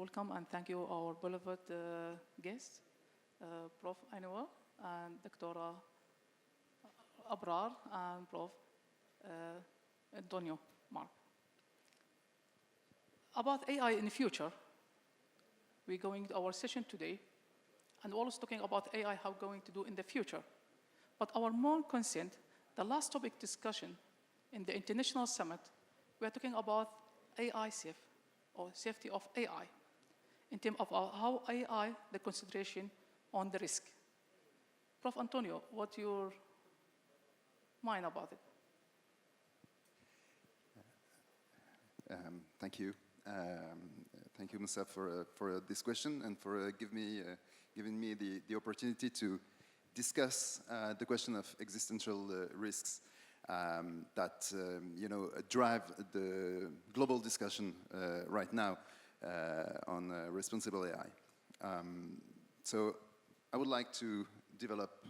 welcome and thank you our beloved guests, Prof. Anwar and Dr. Abrar and Prof. Antonio Mark. About AI in the future, we're going to our session today and always talking about AI, how going to do in the future. But our more concern, the last topic discussion in the International Summit, we are talking about AI safe, or safety of AI, in terms of how AI, the consideration on the risk. Prof. Antonio, what's your mind about it? Thank you. Thank you, Musab, for this question and for giving me the opportunity to discuss the question of existential risks that drive the global discussion right now on responsible AI. So I would like to develop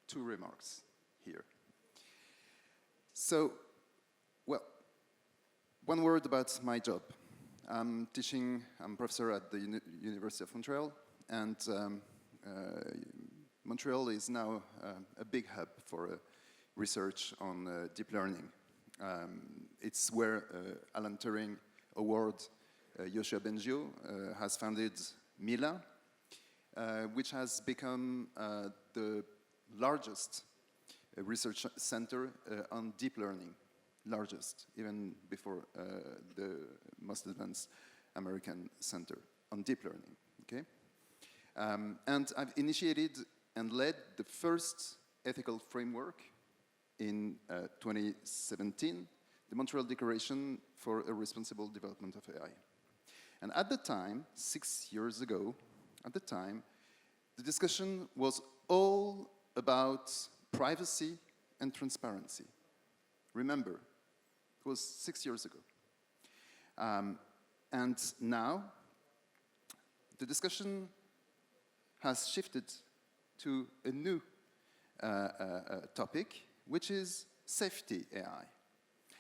two remarks here. So, well, one word about my job. I'm professor at the University of Montreal, and Montreal is now a big hub for research on deep learning. It's where Alan Turing Award Yoshua Bengio has founded Mila, which has become the largest research center on deep learning, largest, even before the most advanced American center on deep learning, okay? And I've initiated and led the first ethical framework in 2017, the Montreal Declaration for a Responsible Development of AI. And at the time, 6 years ago, at the time, the discussion was all about privacy and transparency. Remember, it was 6 years ago. And now, the discussion has shifted to a new topic, which is safety AI.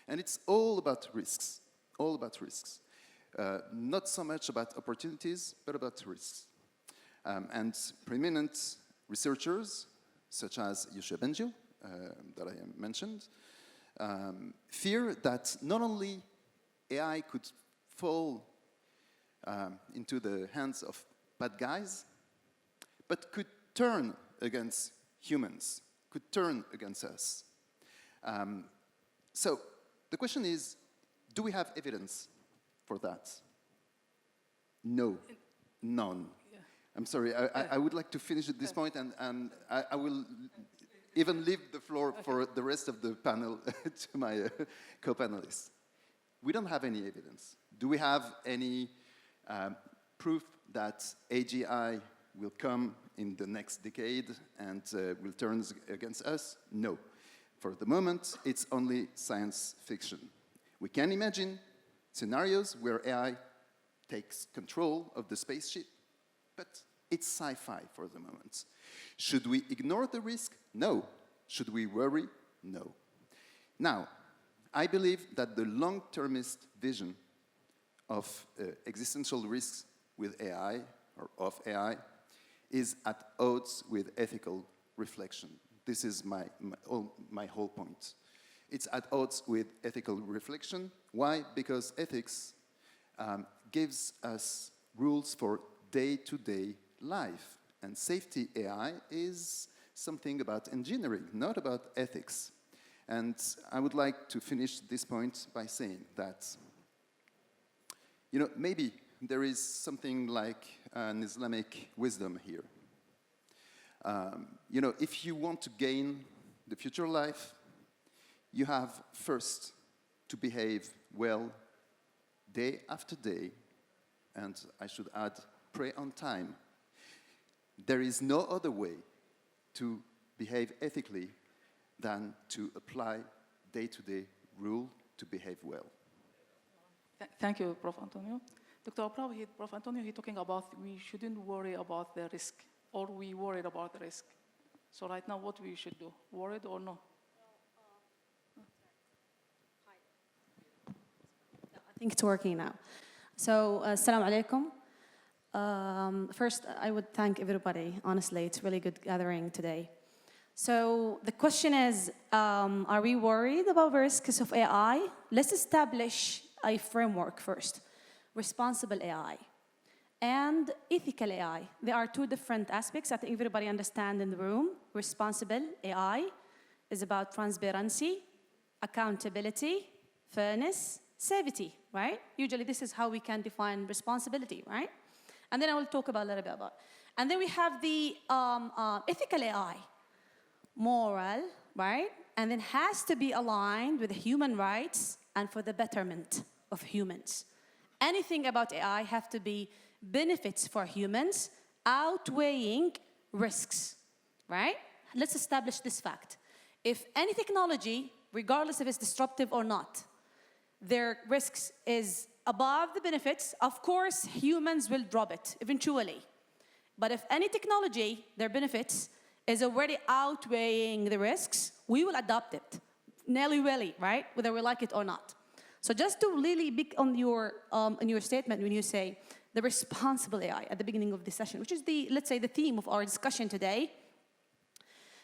And it's all about risks, all about risks. Not so much about opportunities, but about risks. And preeminent researchers, such as Yoshua Bengio, that I mentioned, fear that not only AI could fall into the hands of bad guys, but could turn against humans, could turn against us. So the question is, do we have evidence for that? No, none. Yeah. I'm sorry, I would like to finish at this point, and I will even leave the floor for the rest of the panel to my co-panelists. We don't have any evidence. Do we have any proof that AGI will come in the next decade and will turn against us? No. For the moment, it's only science fiction. We can imagine scenarios where AI takes control of the spaceship, but it's sci-fi for the moment. Should we ignore the risk? No. Should we worry? No. Now, I believe that the long-termist vision of existential risks with AI, or of AI, is at odds with ethical reflection. This is my whole point. It's at odds with ethical reflection. Why? Because ethics gives us rules for day-to-day life. And safety AI is something about engineering, not about ethics. And I would like to finish this point by saying that, maybe there is something like an Islamic wisdom here. If you want to gain the future life, you have first to behave well day after day, and I should add, pray on time. There is no other way to behave ethically than to apply day-to-day rule to behave well. Thank you, Prof. Antonio. Dr. Prof. Antonio, he's talking about we shouldn't worry about the risk, or we worried about the risk. So right now, what we should do? Worried or no? I think it's working now. So, assalamu alaikum. First, I would thank everybody. Honestly, it's really good gathering today. So the question is, are we worried about the risks of AI? Let's establish a framework first. Responsible AI and ethical AI. There are two different aspects I think everybody understands in the room. Responsible AI is about transparency, accountability, fairness, safety, right? Usually this is how we can define responsibility, right? And then I will talk about a little bit about. And then we have the ethical AI, moral, right? And then has to be aligned with human rights and for the betterment of humans. Anything about AI have to be benefits for humans outweighing risks, right? Let's establish this fact. If any technology, regardless if it's disruptive or not, their risks is above the benefits, of course, humans will drop it eventually. But if any technology, their benefits, is already outweighing the risks, we will adopt it, nelly-welly, right? Whether we like it or not. So just to really be on your statement when you say the responsible AI at the beginning of the session, which is the, let's say, the theme of our discussion today,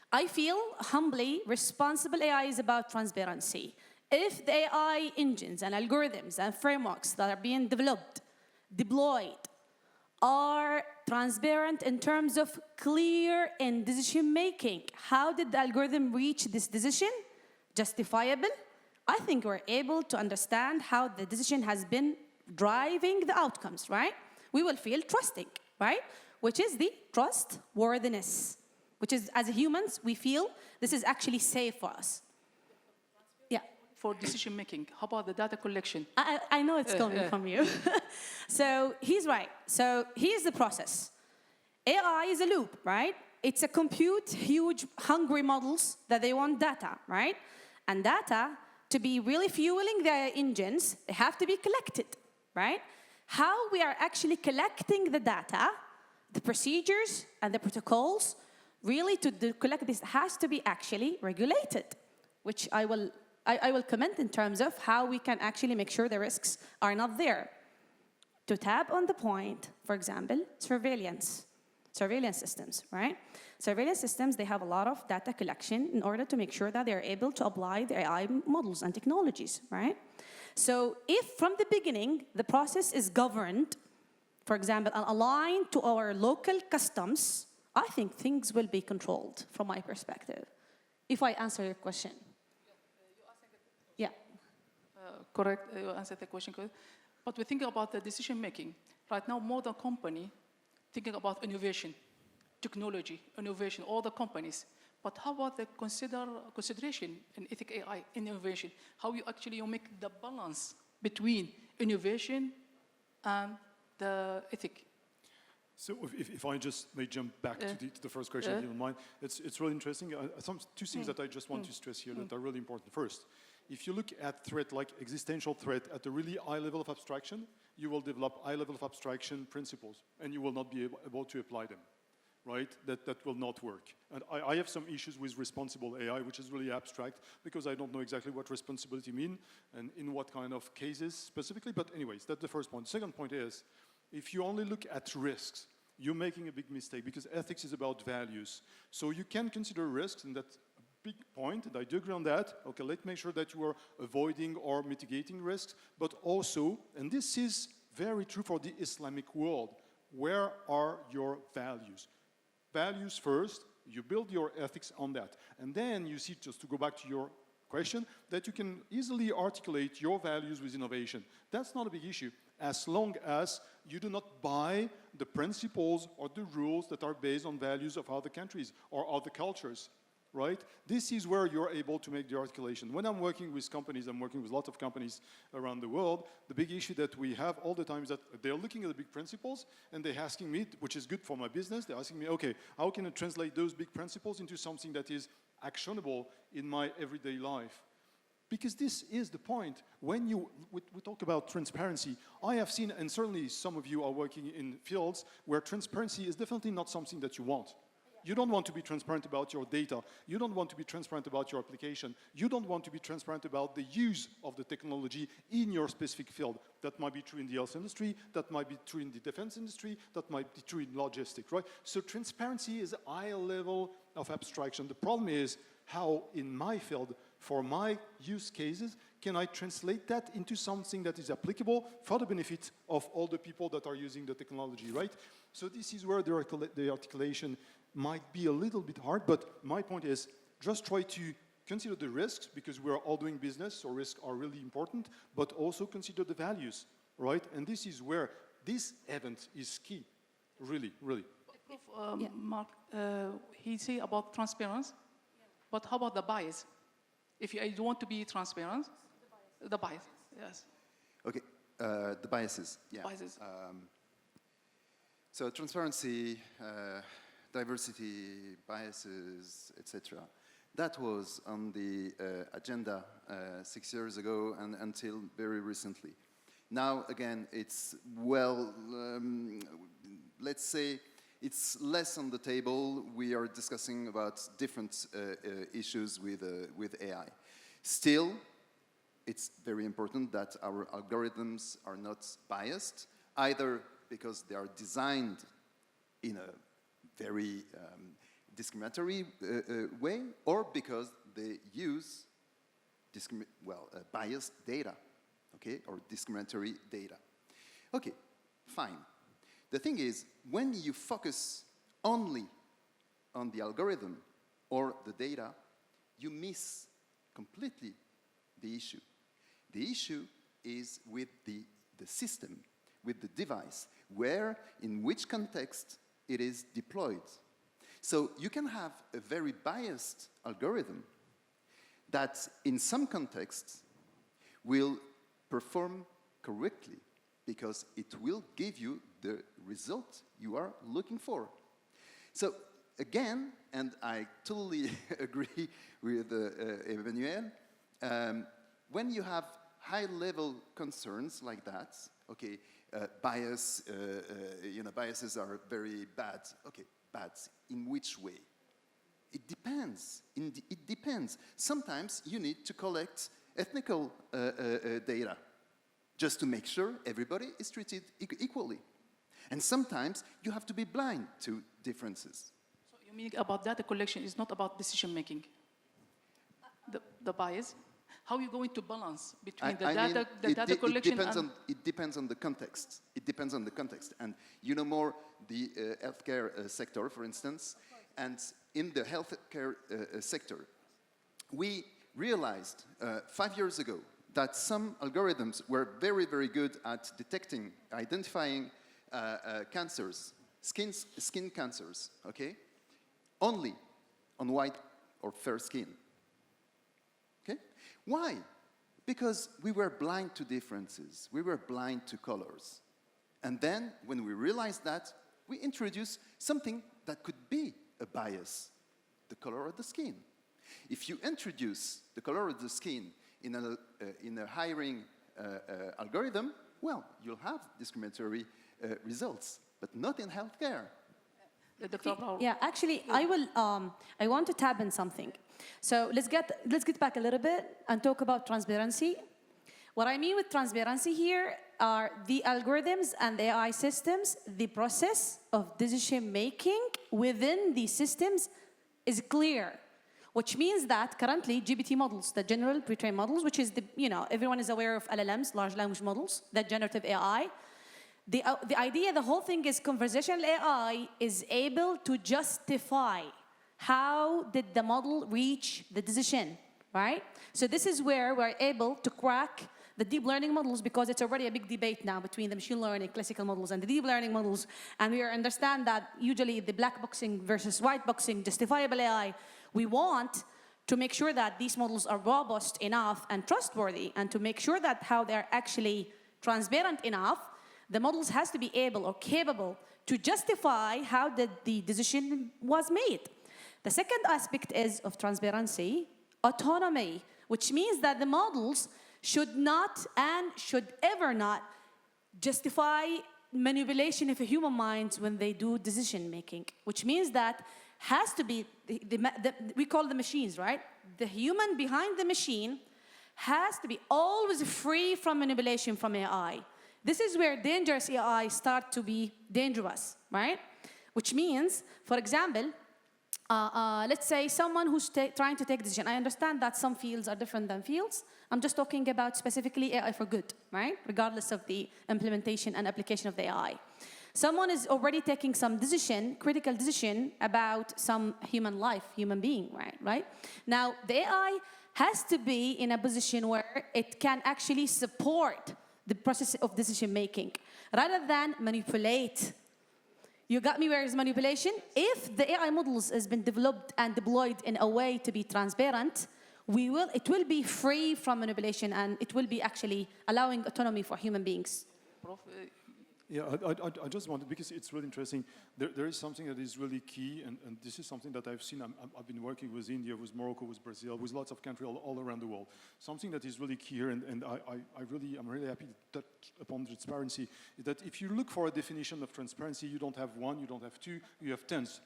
I feel humbly responsible AI is about transparency. If the AI engines and algorithms and frameworks that are being developed, deployed, are transparent in terms of clear in decision making, how did the algorithm reach this decision? Justifiable? I think we're able to understand how the decision has been driving the outcomes, right? We will feel trusting, right? Which is the trustworthiness, which is, as humans, we feel this is actually safe for us. Yeah. For decision making, how about the data collection? I know it's coming from you. So he's right. So here's the process. AI is a loop, right? It's a compute huge hungry models that they want data, right? And data, to be really fueling their engines, they have to be collected, right? How we are actually collecting the data, the procedures and the protocols, really to collect this has to be actually regulated, which I will comment in terms of how we can actually make sure the risks are not there. To tap on the point, for example, surveillance systems, right? Surveillance systems, they have a lot of data collection in order to make sure that they're able to apply the AI models and technologies, right? So if from the beginning, the process is governed, for example, and aligned to our local customs, I think things will be controlled from my perspective, if I answer your question. Yeah. Correct, you answered the question correct. But we think about the decision making. Right now, modern company thinking about innovation, technology, innovation, all the companies. But how about the consideration in ethical AI, innovation? How you actually make the balance between innovation and the ethic? So if I just may jump back to the first question, if you don't mind, it's really interesting. Two things that I just want to stress here that are really important. First, if you look at threat like existential threat at a really high level of abstraction, you will develop high level of abstraction principles, and you will not be able to apply them, right? That will not work. And I have some issues with responsible AI, which is really abstract, because I don't know exactly what responsibility means and in what kind of cases specifically. But anyways, that's the first point. The second point is, if you only look at risks, you're making a big mistake, because ethics is about values. So you can consider risks, and that's a big point, and I do agree on that. Okay, let's make sure that you are avoiding or mitigating risks, but also, and this is very true for the Islamic world, where are your values? Values first, you build your ethics on that. And then you see, just to go back to your question, that you can easily articulate your values with innovation. That's not a big issue, as long as you do not buy the principles or the rules that are based on values of other countries or other cultures, right? This is where you're able to make the articulation. When I'm working with companies, I'm working with lots of companies around the world, the big issue that we have all the time is that they're looking at the big principles and they're asking me, which is good for my business, they're asking me, okay, how can I translate those big principles into something that is actionable in my everyday life? Because this is the point. When we talk about transparency, I have seen, and certainly some of you are working in fields where transparency is definitely not something that you want. You don't want to be transparent about your data. You don't want to be transparent about your application. You don't want to be transparent about the use of the technology in your specific field. That might be true in the health industry, that might be true in the defense industry, that might be true in logistics, right? So transparency is a high level of abstraction. The problem is how, in my field, for my use cases, can I translate that into something that is applicable for the benefit of all the people that are using the technology, right? So this is where the articulation might be a little bit hard, but my point is just try to consider the risks, because we're all doing business, so risks are really important, but also consider the values, right? And this is where this event is key, really, really. Mark, he say about transparency, but how about the bias? If you want to be transparent, the bias, yes. Okay, the biases, yeah. Biases. So transparency, diversity, biases, etc. That was on the agenda 6 years ago and until very recently. Now, again, it's, well, let's say it's less on the table. We are discussing about different issues with AI. Still, it's very important that our algorithms are not biased, either because they are designed in a very discriminatory way, or because they use biased data, okay, or discriminatory data. Okay, fine. The thing is, when you focus only on the algorithm or the data, you miss completely the issue. The issue is with the system, with the device, where, in which context it is deployed. So you can have a very biased algorithm that, in some contexts, will perform correctly because it will give you the result you are looking for. So again, and I totally agree with Emmanuel, when you have high-level concerns like that, okay, biases are very bad. Okay, bad. In which way? It depends. It depends. Sometimes you need to collect ethnical data just to make sure everybody is treated equally. And sometimes you have to be blind to differences. So you mean about data collection is not about decision-making? The bias? How are you going to balance between data collection and... It depends on the context. It depends on the context. And you know more the healthcare sector, for instance. And in the healthcare sector, we realized 5 years ago that some algorithms were very, very good at detecting, identifying cancers, skin cancers, okay? Only on white or fair skin. Okay? Why? Because we were blind to differences. We were blind to colors. And then, when we realized that, we introduced something that could be a bias, the color of the skin. If you introduce the color of the skin in a hiring algorithm, well, you'll have discriminatory results, but not in healthcare. Yeah, actually, I want to tap in something. So let's get back a little bit and talk about transparency. What I mean with transparency here are the algorithms and the AI systems. The process of decision making within these systems is clear, which means that currently GPT models, the general pre-trained models, which is everyone is aware of LLMs, large language models, that generative AI. The idea, the whole thing is conversational AI is able to justify how did the model reach the decision, right? So this is where we're able to crack the deep learning models, because it's already a big debate now between the machine learning classical models and the deep learning models. And we understand that usually the black boxing versus white boxing, justifiable AI, we want to make sure that these models are robust enough and trustworthy, and to make sure that how they're actually transparent enough, the models has to be able or capable to justify how the decision was made. The second aspect is of transparency, autonomy, which means that the models should not and should ever not justify manipulation of a human mind when they do decision making, which means that has to be, we call the machines, right? The human behind the machine has to be always free from manipulation from AI. This is where dangerous AI start to be dangerous, right? Which means, for example, let's say someone who's trying to take a decision. I understand that some fields are different than fields. I'm just talking about specifically AI for good, right? Regardless of the implementation and application of the AI. Someone is already taking some decision, critical decision about some human life, human being, right? Now, the AI has to be in a position where it can actually support the process of decision making rather than manipulate. You got me where is manipulation? If the AI models has been developed and deployed in a way to be transparent, it will be free from manipulation and it will be actually allowing autonomy for human beings. Prof, yeah, I just wanted, because it's really interesting, there is something that is really key, and this is something that I've seen. I've been working with India, with Morocco, with Brazil, with lots of countries all around the world. Something that is really key here, and I'm really happy to touch upon transparency, is that if you look for a definition of transparency, you don't have one, you don't have two, you have tens.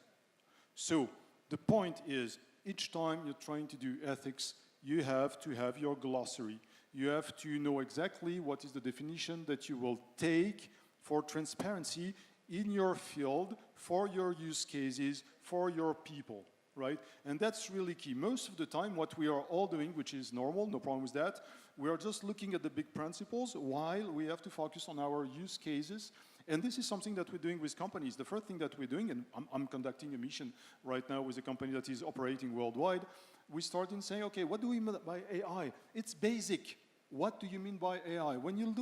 So the point is, each time you're trying to do ethics, you have to have your glossary. You have to know exactly what is the definition that you will take for transparency in your field, for your use cases, for your people, right? And that's really key. Most of the time, what we are all doing, which is normal, no problem with that, we are just looking at the big principles while we have to focus on our use cases. And this is something that we're doing with companies. The first thing that we're doing, and I'm conducting a mission right now with a company that is operating worldwide, we start in saying, okay, what do we mean by AI? It's basic. What do you mean by AI? When you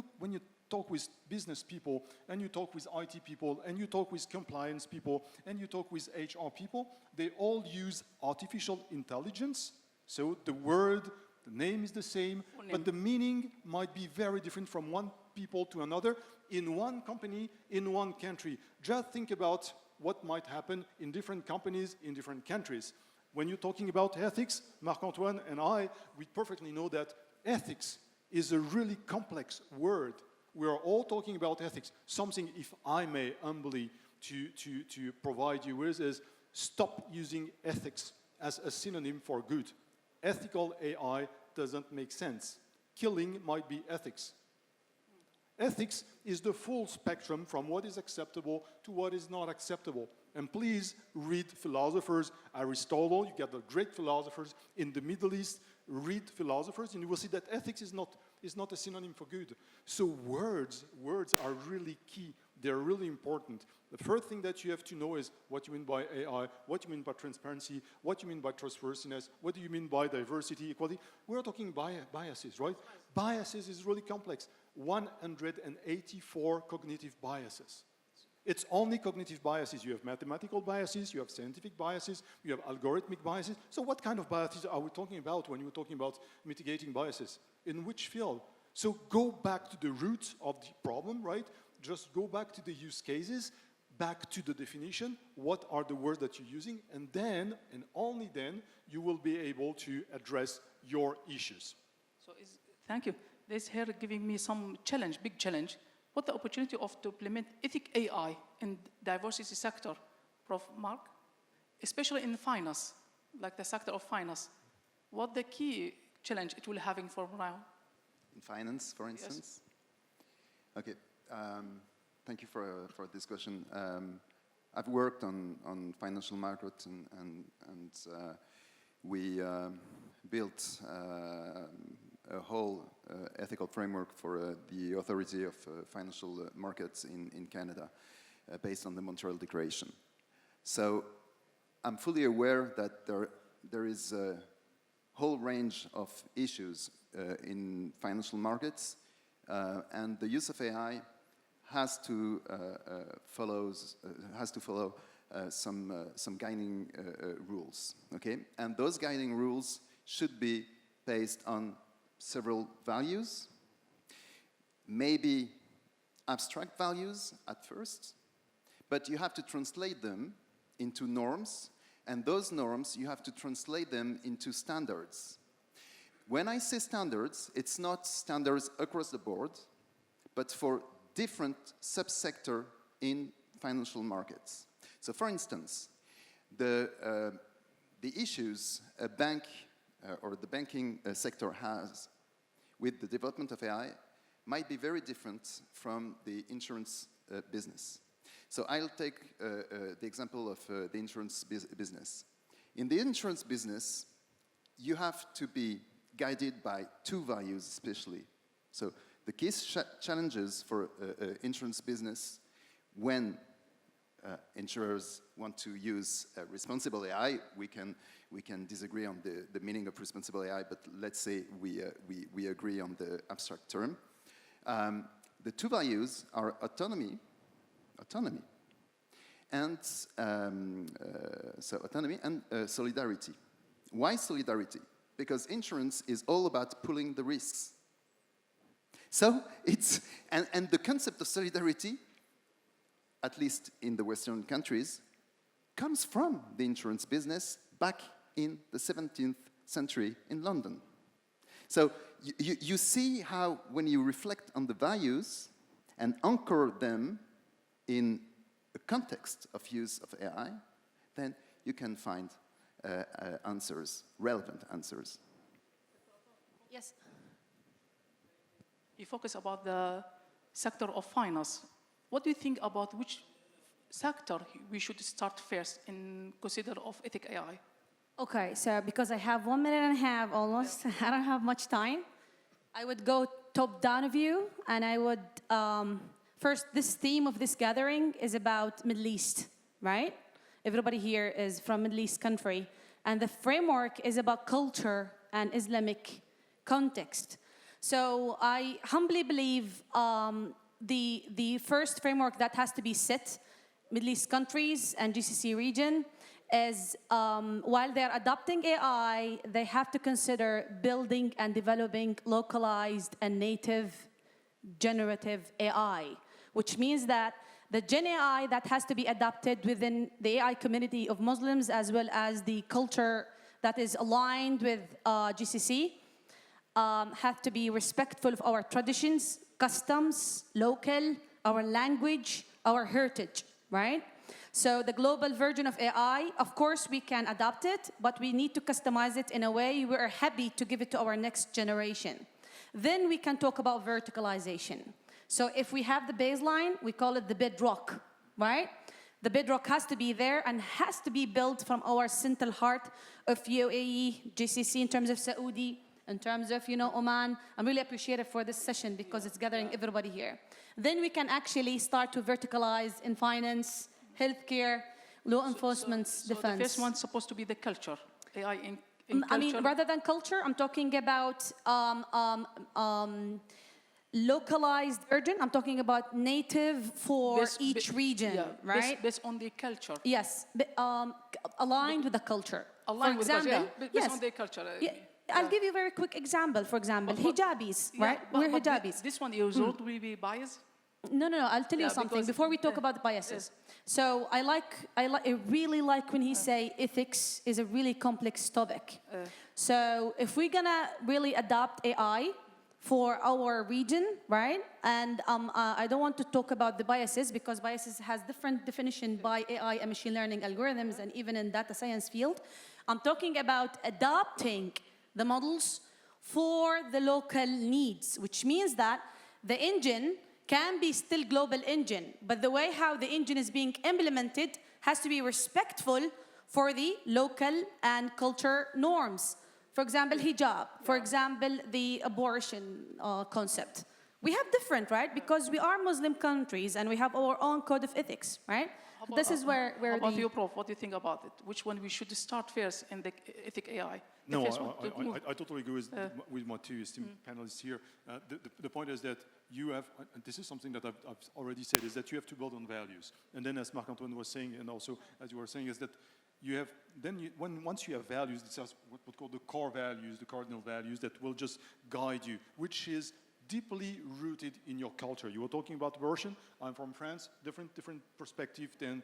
talk with business people, and you talk with IT people, and you talk with compliance people, and you talk with HR people, they all use artificial intelligence. So the word, the name is the same, but the meaning might be very different from one people to another, in one company, in one country. Just think about what might happen in different companies, in different countries. When you're talking about ethics, Marc-Antoine and I, we perfectly know that ethics is a really complex word. We are all talking about ethics. Something, if I may humbly to provide you with, is stop using ethics as a synonym for good. Ethical AI doesn't make sense. Killing might be ethics. Ethics is the full spectrum from what is acceptable to what is not acceptable. And please read philosophers, Aristotle, you got the great philosophers in the Middle East, read philosophers, and you will see that ethics is not a synonym for good. So words are really key. They're really important. The first thing that you have to know is what you mean by AI, what you mean by transparency, what you mean by trustworthiness, what do you mean by diversity, equality. We're talking biases, right? Biases is really complex. 184 cognitive biases. It's only cognitive biases. You have mathematical biases, you have scientific biases, you have algorithmic biases. So what kind of biases are we talking about when we're talking about mitigating biases? In which field? So go back to the root of the problem, right? Just go back to the use cases, back to the definition, what are the words that you're using, and then, and only then, you will be able to address your issues. So thank you. This here giving me some challenge, big challenge. What the opportunity to implement ethic AI in diversity sector, Prof. Mark, especially in finance, like the sector of finance. What the key challenge it will having for now? In finance, for instance? Yes. Okay, thank you for this question. I've worked on financial markets and we built a whole ethical framework for the Authority of Financial Markets in Canada based on the Montreal Declaration. So I'm fully aware that there is a whole range of issues in financial markets and the use of AI has to follow some guiding rules, okay? And those guiding rules should be based on several values, maybe abstract values at first, but you have to translate them into norms, and those norms, you have to translate them into standards. When I say standards, it's not standards across the board, but for different subsector in financial markets. So for instance, the issues a bank or the banking sector has with the development of AI might be very different from the insurance business. So I'll take the example of the insurance business. In the insurance business, you have to be guided by two values especially. So the key challenges for insurance business when insurers want to use responsible AI, we can disagree on the meaning of responsible AI, but let's say we agree on the abstract term. The two values are autonomy, and autonomy and solidarity. Why solidarity? Because insurance is all about pooling the risks. So it's, and the concept of solidarity, at least in the Western countries, comes from the insurance business back in the 17th century in London. So you see how when you reflect on the values and anchor them in a context of use of AI, then you can find answers, relevant answers. Yes. You focus about the sector of finance. What do you think about which sector we should start first in consider of ethic AI? Okay, so because I have 1.5 minutes almost, I don't have much time. I would go top-down view, and I would, first, this theme of this gathering is about Middle East, right? Everybody here is from Middle East country, and the framework is about culture and Islamic context. So I humbly believe the first framework that has to be set, Middle East countries and GCC region, is while they're adopting AI, they have to consider building and developing localized and native generative AI, which means that the Gen AI that has to be adopted within the AI community of Muslims as well as the culture that is aligned with GCC have to be respectful of our traditions, customs, local, our language, our heritage, right? So the global version of AI, of course, we can adopt it, but we need to customize it in a way we are happy to give it to our next generation. Then we can talk about verticalization. So if we have the baseline, we call it the bedrock, right? The bedrock has to be there and has to be built from our central heart of UAE, GCC in terms of Saudi, in terms of, Oman. I'm really appreciative for this session because it's gathering everybody here. Then we can actually start to verticalize in finance, healthcare, law enforcement, defense. The first one's supposed to be the culture, AI in culture. I mean, rather than culture, I'm talking about localized urgent. I'm talking about native for each region, right? Based on the culture. Yes, aligned with the culture. Aligned with the culture, based yes. on the culture. I'll give you a very quick example. For example, hijabis, right? We're hijabis. This one is will be biased? No. I'll tell you something before we talk about the biases. So I really like when he say ethics is a really complex topic. So if we're gonna really adopt AI for our region, right? And I don't want to talk about the biases because biases has different definition by AI and machine learning algorithms and even in data science field. I'm talking about adopting the models for the local needs, which means that the engine can be still global engine, but the way how the engine is being implemented has to be respectful for the local and culture norms. For example, hijab. For example, the abortion concept. We have different, right? Because we are Muslim countries and we have our own code of ethics, right? This is where how about you, Prof? What do you think about it? Which one we should start first in the ethic AI? No, I totally agree with my two esteemed panelists here. The point is that you have, and this is something that I've already said, is that you have to build on values. And then as Marc-Antoine was saying, and also as you were saying, is that you have, once you have values, this is what's called the core values, the cardinal values that will just guide you, which is deeply rooted in your culture. You were talking about abortion. I'm from France, different perspective than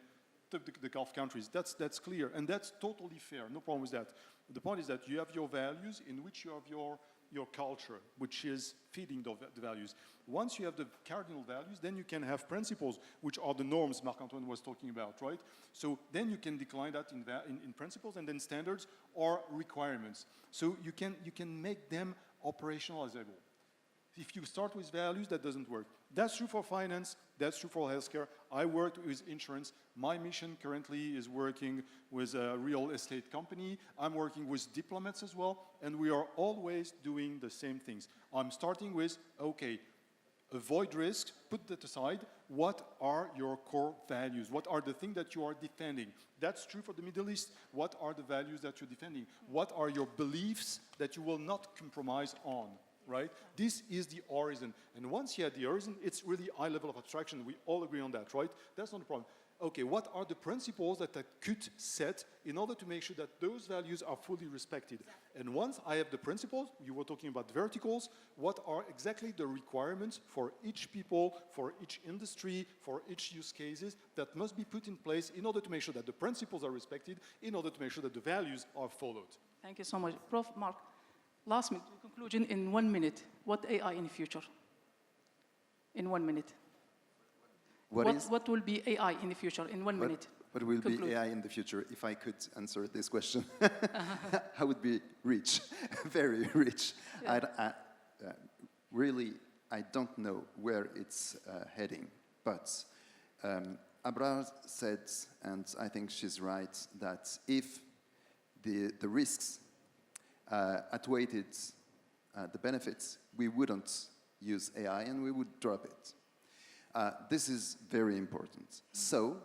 the Gulf countries. That's clear, and that's totally fair. No problem with that. The point is that you have your values in which you have your your culture, which is feeding the values. Once you have the cardinal values, then you can have principles, which are the norms Marc-Antoine was talking about, right? So then you can decline that in principles, and then standards or requirements. So you can make them operationalizable. If you start with values, that doesn't work. That's true for finance, that's true for healthcare. I worked with insurance. My mission currently is working with a real estate company. I'm working with diplomats as well, and we are always doing the same things. I'm starting with, okay, avoid risk, put that aside. What are your core values? What are the things that you are defending? That's true for the Middle East. What are the values that you're defending? What are your beliefs that you will not compromise on? Right? This is the horizon. And once you have the horizon, it's really high level of abstraction. We all agree on that, right? That's not a problem. Okay, what are the principles that I could set in order to make sure that those values are fully respected? And once I have the principles, you were talking about verticals, what are exactly the requirements for each people, for each industry, for each use cases that must be put in place in order to make sure that the principles are respected, in order to make sure that the values are followed. Thank you so much. Prof. Mark, last minute conclusion in 1 minute. What AI in the future? In 1 minute. What will be AI in the future in 1 minute? What will Conclude. be AI in the future? If I could answer this question, I would be rich, very rich. Yeah. Really, I don't know where it's heading. But Abrar said, and I think she's right, that if the risks outweighed the benefits, we wouldn't use AI and we would drop it. This is very important. So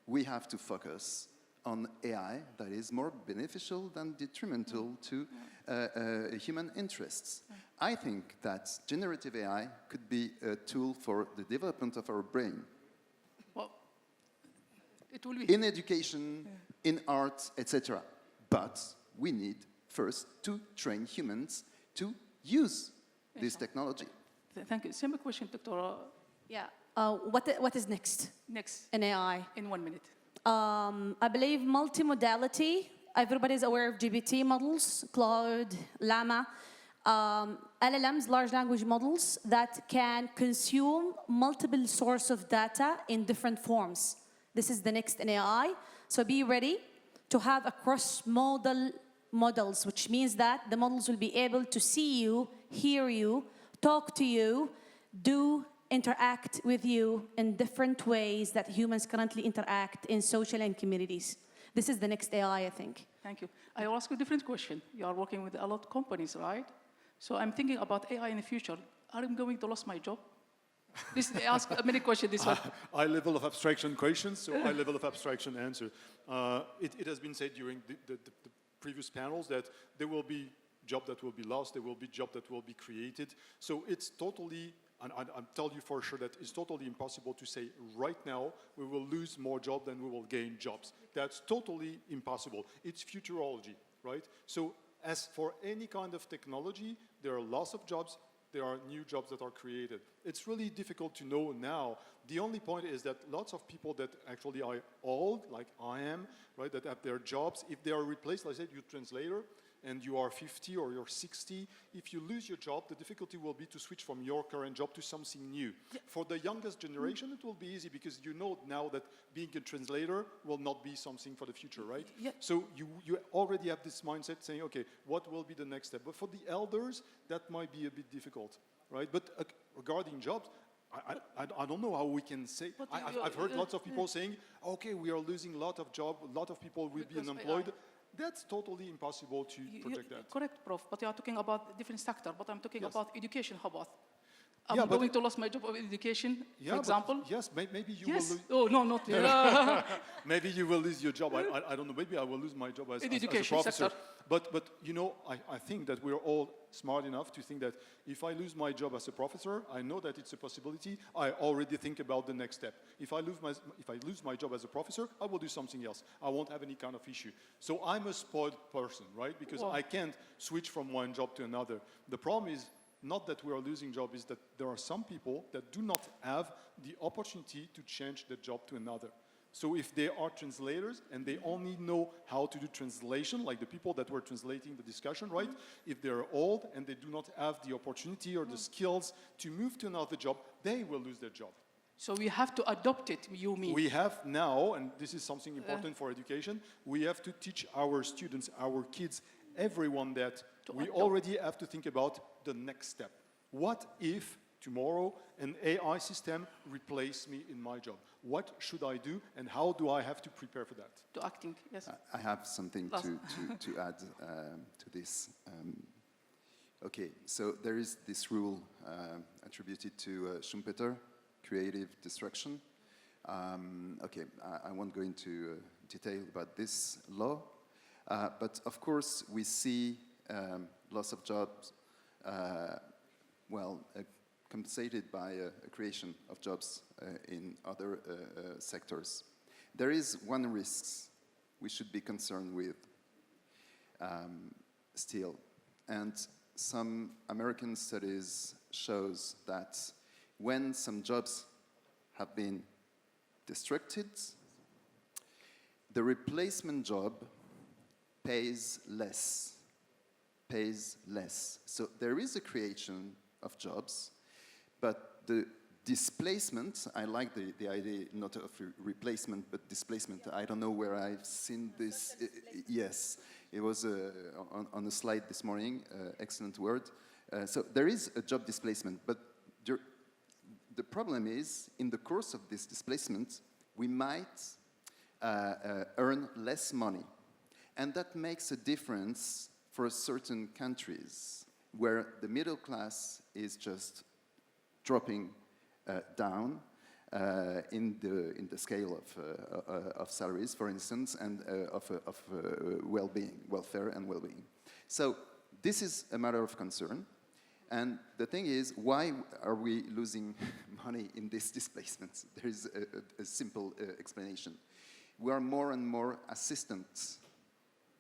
we have to focus on AI that is more beneficial than detrimental to human interests. I think that generative AI could be a tool for the development of our brain. Well, it will be. In education, in art, etc. But we need first to train humans to use this technology. Thank you. Same question, Dr. Yeah. What is next Next, in AI? in 1 minute. I believe multimodality. Everybody's aware of GPT models, Claude, Llama, LLMs, large language models that can consume multiple sources of data in different forms. This is the next in AI. So be ready to have a cross-modal models, which means that the models will be able to see you, hear you, talk to you, interact with you in different ways that humans currently interact in social and communities. This is the next AI, I think. Thank you. I will ask you a different question. You are working with a lot of companies, right? So I'm thinking about AI in the future. Are you going to lose my job? This ask many questions. This one. High level of abstraction questions, so high level of abstraction answer. It has been said during the previous panels that there will be jobs that will be lost, there will be jobs that will be created. So it's totally, and I'll tell you for sure that it's totally impossible to say right now we will lose more jobs than we will gain jobs. That's totally impossible. It's futurology, right? So as for any kind of technology, there are lots of jobs, there are new jobs that are created. It's really difficult to know now. The only point is that lots of people that actually are old, like I am, right, that have their jobs, if they are replaced, like I said, you're a translator, and you are 50 or you're 60, if you lose your job, the difficulty will be to switch from your current job to something new. Yeah. For the youngest generation, it will be easy because you know now that being a translator will not be something for the future, right? Yeah. So you already have this mindset saying, okay, what will be the next step? But for the elders, that might be a bit difficult, right? But regarding jobs, I don't know how we can say. I've heard lots of people saying, okay, we are losing a lot of jobs, a lot of people will be unemployed. That's totally impossible to project that. Correct, Prof. But you are talking about different sector. But I'm talking Yes. about education. How about? I'm going to lose my job of education, for example. Yes, maybe you Yes. will lose. Oh, no, not Maybe you will lose your job. I don't know. Maybe I will lose my job as a education professor. sector. But you know, I think that we're all smart enough to think that if I lose my job as a professor, I know that it's a possibility. I already think about the next step. If I lose my job as a professor, I will do something else. I won't have any kind of issue. So I'm a spoiled person, right? Because I can't switch from one job to another. The problem is not that we are losing jobs, is that there are some people that do not have the opportunity to change the job to another. So if they are translators and they only know how to do translation, like the people that were translating the discussion, right? If they're old and they do not have the opportunity or the skills to move to another job, they will lose their job. So we have to adopt it, you mean? We have now, and this is something important for education, we have to teach our students, our kids, everyone that we already have to think about the next step. What if tomorrow an AI system replaces me in my job? What should I do and how do I have to prepare for that? To acting, yes. I have something to add to this. Okay, so there is this rule attributed to Schumpeter, creative destruction. Okay, I won't go into detail about this law, but of course we see loss of jobs, compensated by a creation of jobs in other sectors. There is one risk we should be concerned with still, and some American studies shows that when some jobs have been destructed, the replacement job pays less. So there is a creation of jobs, but the displacement, I like the idea not of replacement, but displacement. I don't know where I've seen this. Yes, it was on a slide this morning, excellent word. So there is a job displacement, but the problem is, in the course of this displacement, we might earn less money. And that makes a difference for certain countries where the middle class is just dropping down in the scale of salaries, for instance, and of welfare and well-being. So this is a matter of concern. And the thing is, why are we losing money in this displacement? There is a simple explanation. We are more and more assistants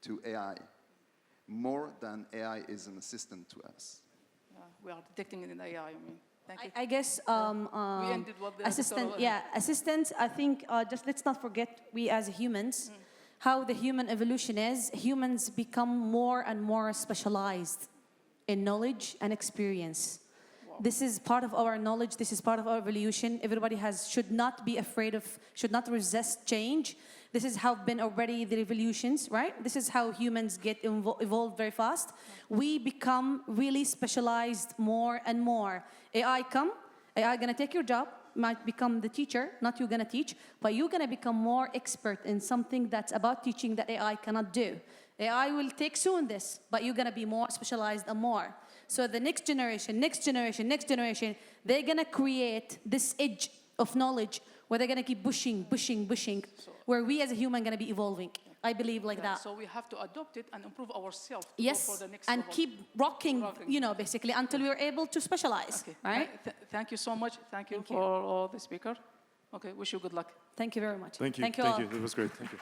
to AI, more than AI is an assistant to us. We are detecting it in AI, I mean. Thank you. I guess we ended what the assistants, I think, just let's not forget, we as humans, how the human evolution is, humans become more and more specialized in knowledge and experience. Wow. This is part of our knowledge, this is part of our evolution. Everybody should not be afraid of, should not resist change. This is how been already the revolutions, right? This is how humans get evolved very fast. We become really specialized more and more. AI gonna take your job, might become the teacher, not you gonna teach, but you're gonna become more expert in something that's about teaching that AI cannot do. AI will take soon this, but you're gonna be more specialized and more. So the next generation, they're gonna create this edge of knowledge where they're gonna keep pushing, where we as a human gonna be evolving. I believe like that. So we have to adopt it and improve ourselves. Yes, for the next and level. keep rocking, you know, basically until we're able to specialize, okay. right? Thank you so much. Thank you for all the speaker. Okay, wish you good luck. Thank you very much. Thank you. Thank you Thank all. you. It was great. Thank you.